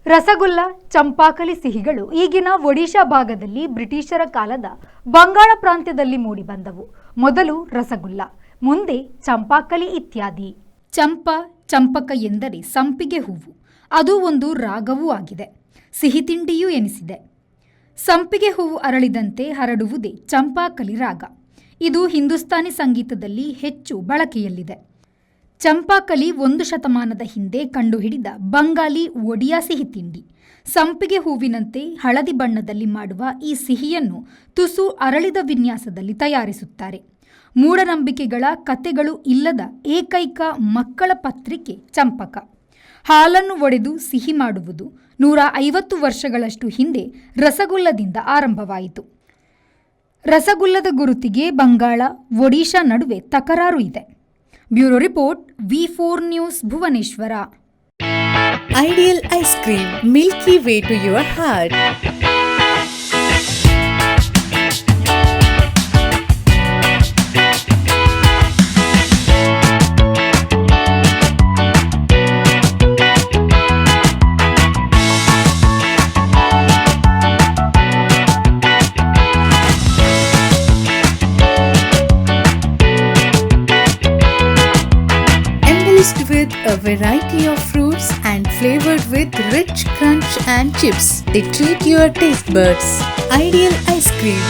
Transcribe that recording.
ರಸಗುಲ್ಲ, ಚಂಪಾಕಲಿ ಸಿಹಿಗಳು ಈಗಿನ ಒಡಿಶಾ ಭಾಗದಲ್ಲಿ ಬ್ರಿಟಿಷರ ಕಾಲದ ಬಂಗಾಳ ಪ್ರಾಂತ್ಯದಲ್ಲಿ ಮೂಡಿಬಂದವು. ಮೊದಲು ರಸಗುಲ್ಲ, ಮುಂದೆ ಚಂಪಾಕಲಿ ಇತ್ಯಾದಿ. ಚಂಪಕ ಎಂದರೆ ಸಂಪಿಗೆ ಹೂವು. ಅದು ಒಂದು ರಾಗವೂ ಆಗಿದೆ, ಸಿಹಿ ತಿಂಡಿಯೂ ಎನಿಸಿದೆ. ಸಂಪಿಗೆ ಹೂವು ಅರಳಿದಂತೆ ಹರಡುವುದೇ ಚಂಪಾಕಲಿ ರಾಗ. ಇದು ಹಿಂದೂಸ್ತಾನಿ ಸಂಗೀತದಲ್ಲಿ ಹೆಚ್ಚು ಬಳಕೆಯಲ್ಲಿದೆ. ಚಂಪಾಕಲಿ 1 ಶತಮಾನದ ಹಿಂದೆ ಕಂಡುಹಿಡಿದ ಬಂಗಾಲಿ ಒಡಿಯಾ ಸಿಹಿ ತಿಂಡಿ. ಸಂಪಿಗೆ ಹೂವಿನಂತೆ ಹಳದಿ ಬಣ್ಣದಲ್ಲಿ ಮಾಡುವ ಈ ಸಿಹಿಯನ್ನು ತುಸು ಅರಳಿದ ವಿನ್ಯಾಸದಲ್ಲಿ ತಯಾರಿಸುತ್ತಾರೆ. ಮೂಢನಂಬಿಕೆಗಳ ಕತೆಗಳು ಇಲ್ಲದ ಏಕೈಕ ಮಕ್ಕಳ ಪತ್ರಿಕೆ ಚಂಪಕ. ಹಾಲನ್ನು ಒಡೆದು ಸಿಹಿ ಮಾಡುವುದು 150 ವರ್ಷಗಳಷ್ಟು ಹಿಂದೆ ರಸಗುಲ್ಲದಿಂದ ಆರಂಭವಾಯಿತು. ರಸಗುಲ್ಲದ ಗುರುತಿಗೆ ಬಂಗಾಳ, ಒಡಿಶಾ ನಡುವೆ ತಕರಾರು ಇದೆ. Bureau report, V4 news, Bhubaneswar. Ideal ice cream, milky way to your heart. With a variety of fruits and flavored with rich crunch and chips, they treat your taste buds. Ideal ice cream.